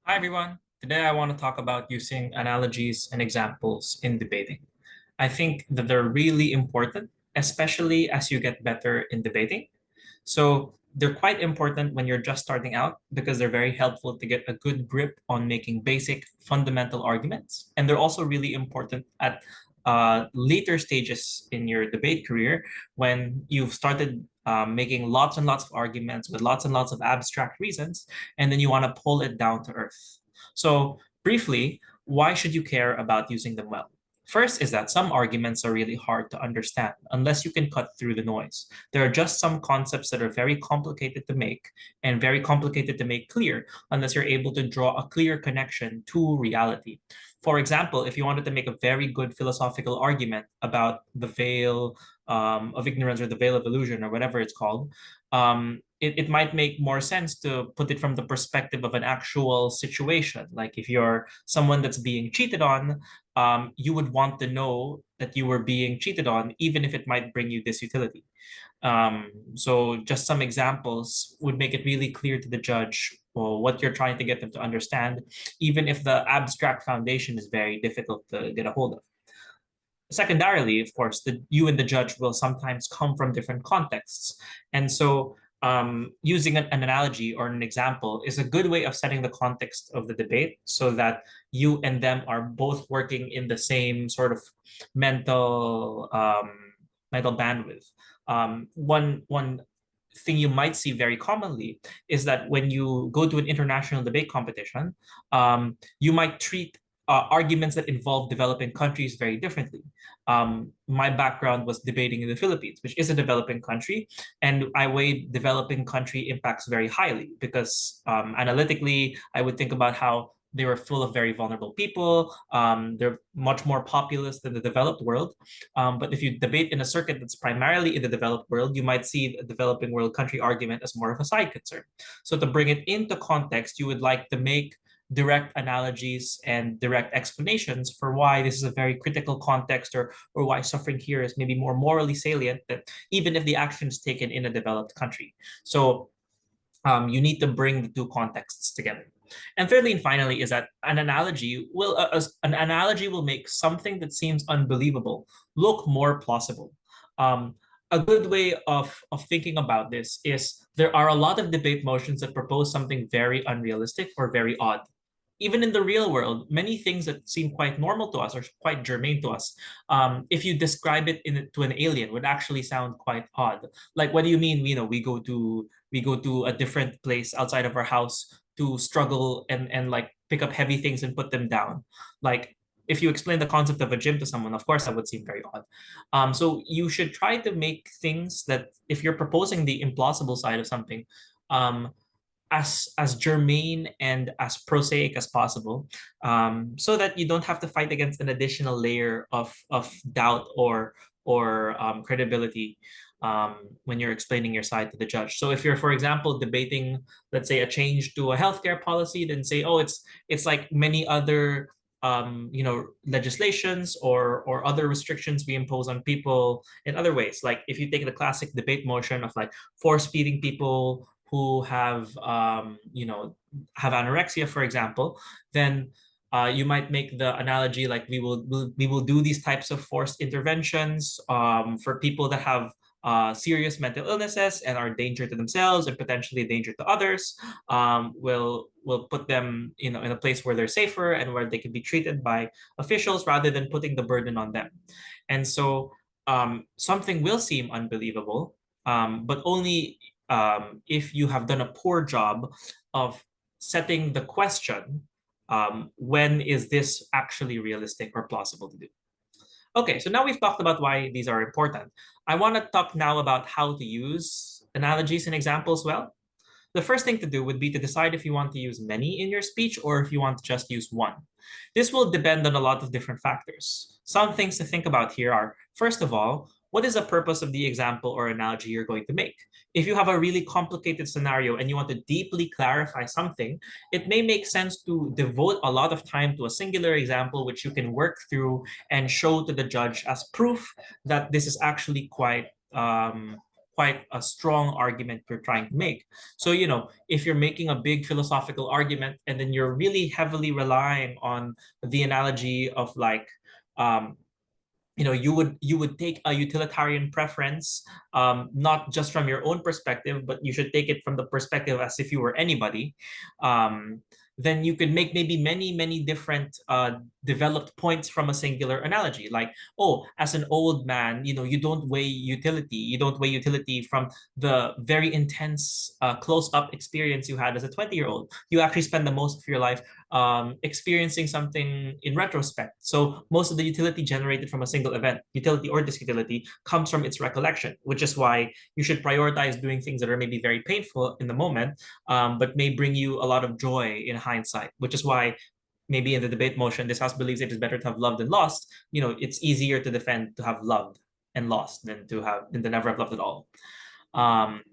Hi, everyone. Today I want to talk about using analogies and examples in debating. I think that they're really important, especially as you get better in debating. So they're quite important when you're just starting out because they're very helpful to get a good grip on making basic fundamental arguments. And they're also really important at later stages in your debate career when you've started making lots and lots of arguments with lots and lots of abstract reasons, and then you want to pull it down to earth. So, briefly, why should you care about using them well? First is that some arguments are really hard to understand unless you can cut through the noise. There are just some concepts that are very complicated to make and very complicated to make clear unless you're able to draw a clear connection to reality. For example, if you wanted to make a very good philosophical argument about the veil of ignorance or the veil of illusion or whatever it's called, it might make more sense to put it from the perspective of an actual situation. Like if you're someone that's being cheated on, you would want to know that you were being cheated on, even if it might bring you this utility. So just some examples would make it really clear to the judge what you're trying to get them to understand, even if the abstract foundation is very difficult to get a hold of. Secondarily, of course, you and the judge will sometimes come from different contexts. And so using an analogy or an example is a good way of setting the context of the debate so that you and them are both working in the same sort of mental mental bandwidth. One thing you might see very commonly is that when you go to an international debate competition, you might treat arguments that involve developing countries very differently. My background was debating in the Philippines, which is a developing country, and I weighed developing country impacts very highly because analytically, I would think about how they were full of very vulnerable people. They're much more populous than the developed world. But if you debate in a circuit that's primarily in the developed world, you might see a developing world country argument as more of a side concern. So to bring it into context, you would like to make direct analogies and direct explanations for why this is a very critical context, or why suffering here is maybe more morally salient than even if the action is taken in a developed country. So you need to bring the two contexts together. And thirdly and finally is that an analogy will make something that seems unbelievable look more plausible. A good way of thinking about this is there are a lot of debate motions that propose something very unrealistic or very odd. Even in the real world, many things that seem quite normal to us or quite germane to us, if you describe it to an alien, would actually sound quite odd. Like, what do you mean? We go to a different place outside of our house to struggle and like pick up heavy things and put them down. Like, if you explain the concept of a gym to someone, of course that would seem very odd. So you should try to make things that, if you're proposing the implausible side of something, um, as germane and as prosaic as possible, so that you don't have to fight against an additional layer of doubt or credibility when you're explaining your side to the judge. So if you're, for example, debating, let's say, a change to a healthcare policy, then say, oh, it's like many other legislations or other restrictions we impose on people in other ways. Like if you take the classic debate motion of like force feeding people who have anorexia, for example, then you might make the analogy like we will do these types of forced interventions for people that have serious mental illnesses and are a danger to themselves and potentially a danger to others. We'll put them in a place where they're safer and where they can be treated by officials rather than putting the burden on them. And so something will seem unbelievable, but only if you have done a poor job of setting the question, when is this actually realistic or plausible to do? Okay, so now we've talked about why these are important. I want to talk now about how to use analogies and examples well. The first thing to do would be to decide if you want to use many in your speech or if you want to just use one. This will depend on a lot of different factors. Some things to think about here are, first of all, what is the purpose of the example or analogy you're going to make? If you have a really complicated scenario and you want to deeply clarify something, it may make sense to devote a lot of time to a singular example which you can work through and show to the judge as proof that this is actually quite a strong argument you're trying to make. So, if you're making a big philosophical argument and then you're really heavily relying on the analogy of like, um, you would take a utilitarian preference, not just from your own perspective, but you should take it from the perspective as if you were anybody. um, then you could make maybe many different developed points from a singular analogy, like, oh, as an old man, you don't weigh utility from the very intense close-up experience you had as a 20-year-old. You actually spend the most of your life experiencing something in retrospect. So most of the utility generated from a single event, utility or disutility, comes from its recollection, which is why you should prioritize doing things that are maybe very painful in the moment, but may bring you a lot of joy in hindsight, which is why maybe in the debate motion, this house believes it is better to have loved and lost. It's easier to defend to have loved and lost than to never have loved at all. Um,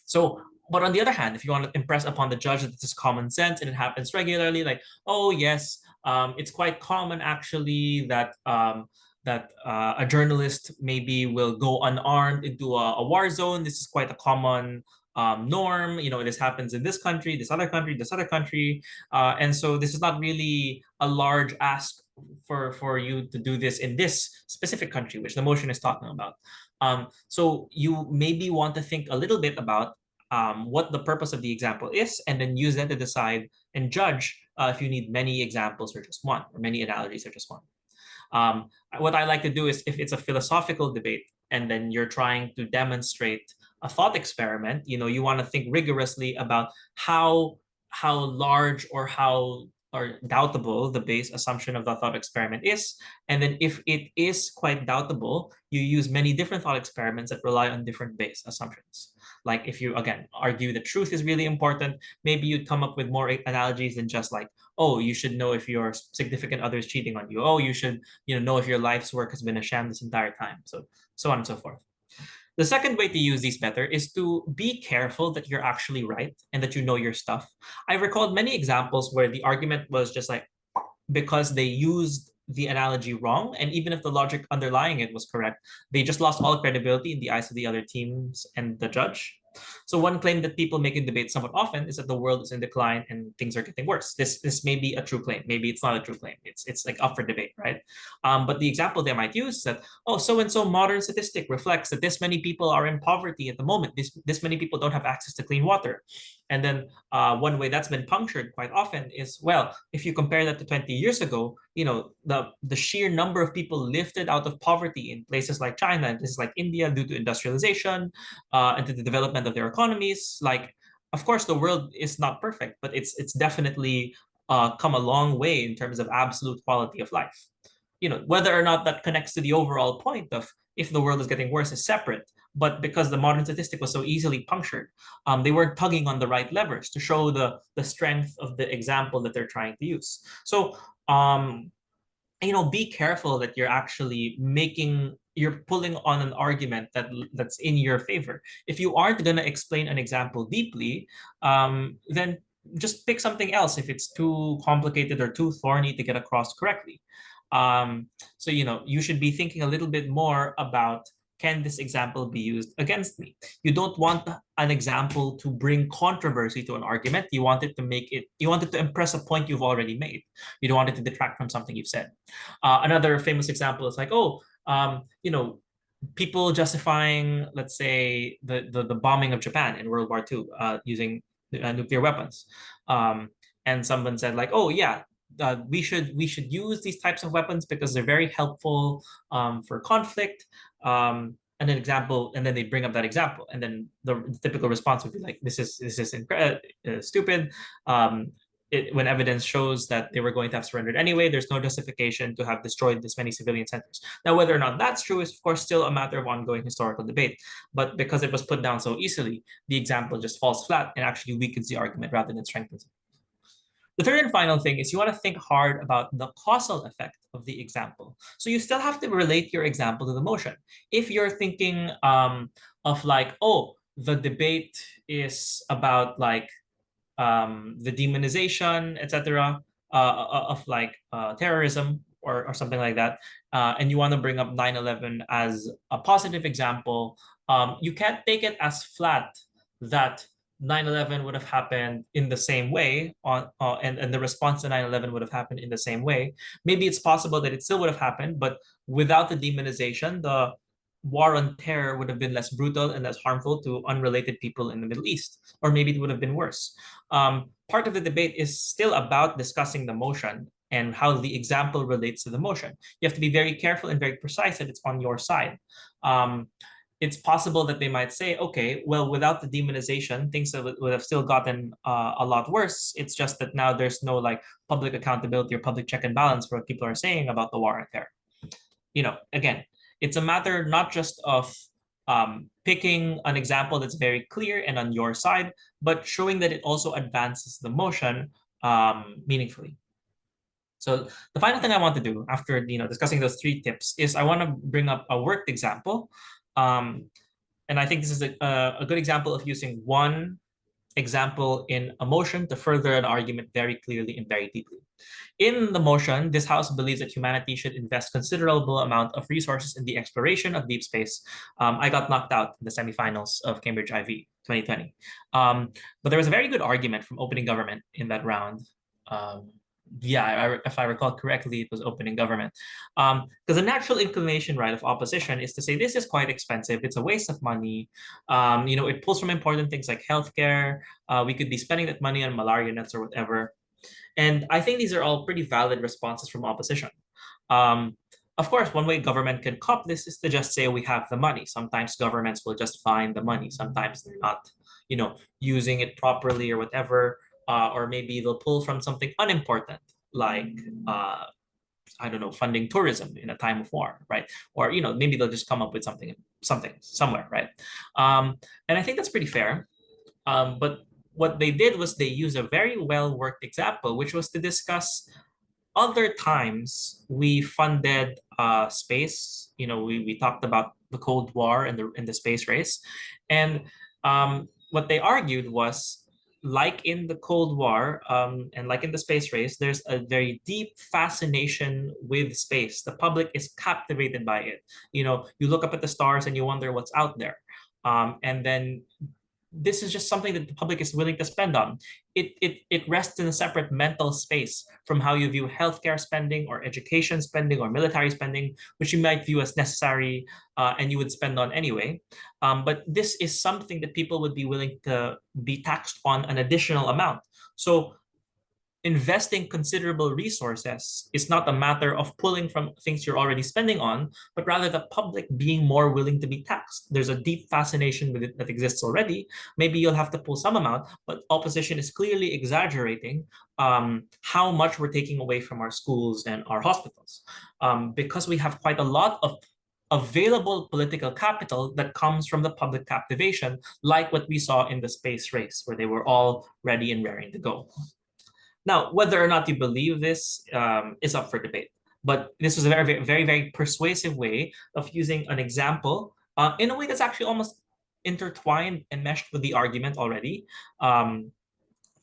so, but on the other hand, if you want to impress upon the judge that this is common sense and it happens regularly, like, oh yes, it's quite common actually that a journalist maybe will go unarmed into a war zone. This is quite a common norm. This happens in this country, this other country, this other country, and so this is not really a large ask for you to do this in this specific country, which the motion is talking about. So you maybe want to think a little bit about what the purpose of the example is, and then use that to decide and judge if you need many examples or just one, or many analogies or just one. What I like to do is, if it's a philosophical debate and then you're trying to demonstrate a thought experiment, you want to think rigorously about how large or doubtable the base assumption of the thought experiment is. And then if it is quite doubtable, you use many different thought experiments that rely on different base assumptions. Like if you, again, argue that truth is really important, maybe you'd come up with more analogies than just like, oh, you should know if your significant other is cheating on you. Oh, you should, know if your life's work has been a sham this entire time. So on and so forth. The second way to use these better is to be careful that you're actually right and that you know your stuff. I recalled many examples where the argument was just like, because they used the analogy wrong, and even if the logic underlying it was correct, they just lost all credibility in the eyes of the other teams and the judge. So one claim that people make in debate somewhat often is that the world is in decline and things are getting worse. This may be a true claim. Maybe it's not a true claim. It's like up for debate, right? But the example they might use is that, oh, so and so modern statistic reflects that this many people are in poverty at the moment. This many people don't have access to clean water. And then one way that's been punctured quite often is, well, if you compare that to 20 years ago, the sheer number of people lifted out of poverty in places like China and places like India due to industrialization and to the development of their economies. Like, of course, the world is not perfect, but it's definitely come a long way in terms of absolute quality of life. Whether or not that connects to the overall point of if the world is getting worse is separate. But because the modern statistic was so easily punctured, they weren't tugging on the right levers to show the strength of the example that they're trying to use. So, be careful that you're pulling on an argument that's in your favor. If you aren't going to explain an example deeply, then just pick something else if it's too complicated or too thorny to get across correctly. So, you should be thinking a little bit more about, can this example be used against me? You don't want an example to bring controversy to an argument. You want it to impress a point you've already made. You don't want it to detract from something you've said. Another famous example is like, people justifying, let's say, the bombing of Japan in World War II using nuclear weapons. And someone said like, oh yeah, we should use these types of weapons because they're very helpful for conflict. And an example, and then they bring up that example, and then the typical response would be like, this is stupid. When evidence shows that they were going to have surrendered anyway, there's no justification to have destroyed this many civilian centers. Now, whether or not that's true is, of course, still a matter of ongoing historical debate. But because it was put down so easily, the example just falls flat and actually weakens the argument rather than strengthens it. The third and final thing is you want to think hard about the causal effect of the example. So you still have to relate your example to the motion. If you're thinking of like, oh, the debate is about like the demonization, etc., of like terrorism, or something like that, and you want to bring up 9/11 as a positive example, you can't take it as flat that 9/11 would have happened in the same way and the response to 9/11 would have happened in the same way. Maybe it's possible that it still would have happened, but without the demonization, the war on terror would have been less brutal and less harmful to unrelated people in the Middle East, or maybe it would have been worse. Part of the debate is still about discussing the motion and how the example relates to the motion. You have to be very careful and very precise that it's on your side. It's possible that they might say, okay, well, without the demonization, things would have still gotten a lot worse. It's just that now there's no like public accountability or public check and balance for what people are saying about the war on terror. Again, it's a matter not just of picking an example that's very clear and on your side, but showing that it also advances the motion meaningfully. So the final thing I want to do after discussing those 3 tips is I want to bring up a worked example. And I think this is a good example of using one example in a motion to further an argument very clearly and very deeply. In the motion, this House believes that humanity should invest considerable amount of resources in the exploration of deep space. I got knocked out in the semifinals of Cambridge IB 2020. But there was a very good argument from opening government in that round. If I recall correctly, it was opening government. Because the natural inclination, right, of opposition is to say this is quite expensive. It's a waste of money. It pulls from important things like healthcare. We could be spending that money on malaria nets or whatever. And I think these are all pretty valid responses from opposition. Of course, one way government can cop this is to just say we have the money. Sometimes governments will just find the money. Sometimes they're not, using it properly or whatever. Or maybe they'll pull from something unimportant, like I don't know, funding tourism in a time of war, right? Or maybe they'll just come up with something somewhere, right? And I think that's pretty fair. But what they did was they used a very well-worked example, which was to discuss other times we funded space. We talked about the Cold War and the space race, and what they argued was, like in the Cold War and like in the space race, there's a very deep fascination with space. The public is captivated by it. You look up at the stars and you wonder what's out there. And then this is just something that the public is willing to spend on. It rests in a separate mental space from how you view healthcare spending or education spending or military spending, which you might view as necessary and you would spend on anyway. But this is something that people would be willing to be taxed on an additional amount. So investing considerable resources is not a matter of pulling from things you're already spending on, but rather the public being more willing to be taxed. There's a deep fascination with it that exists already. Maybe you'll have to pull some amount, but opposition is clearly exaggerating how much we're taking away from our schools and our hospitals, because we have quite a lot of available political capital that comes from the public captivation, like what we saw in the space race, where they were all ready and raring to go. Now, whether or not you believe this is up for debate, but this was a very, very, very, very persuasive way of using an example in a way that's actually almost intertwined and meshed with the argument already.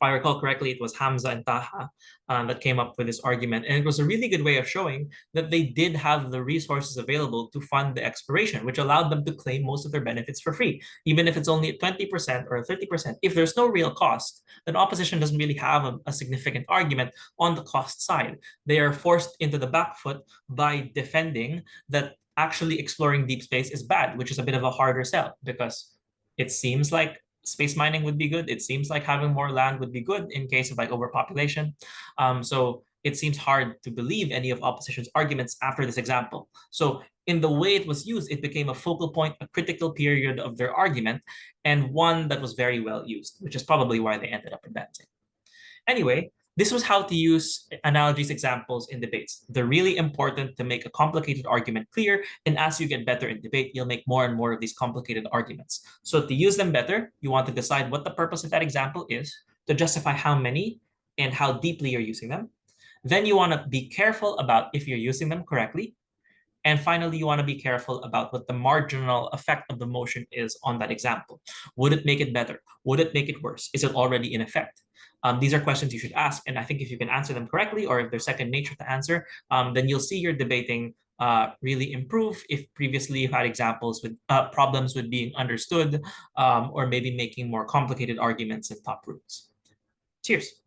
If I recall correctly, it was Hamza and Taha that came up with this argument. And it was a really good way of showing that they did have the resources available to fund the exploration, which allowed them to claim most of their benefits for free, even if it's only 20% or 30%. If there's no real cost, then opposition doesn't really have a significant argument on the cost side. They are forced into the back foot by defending that actually exploring deep space is bad, which is a bit of a harder sell because it seems like space mining would be good. It seems like having more land would be good in case of like overpopulation. So it seems hard to believe any of opposition's arguments after this example. So in the way it was used, it became a focal point, a critical period of their argument, and one that was very well used, which is probably why they ended up advancing. Anyway, this was how to use analogies examples in debates. They're really important to make a complicated argument clear. And as you get better in debate, you'll make more and more of these complicated arguments. So to use them better, you want to decide what the purpose of that example is, to justify how many and how deeply you're using them. Then you want to be careful about if you're using them correctly. And finally, you want to be careful about what the marginal effect of the motion is on that example. Would it make it better? Would it make it worse? Is it already in effect? These are questions you should ask. And I think if you can answer them correctly, or if they're second nature to answer, then you'll see your debating really improve if previously you've had examples with problems with being understood, or maybe making more complicated arguments and top roots. Cheers.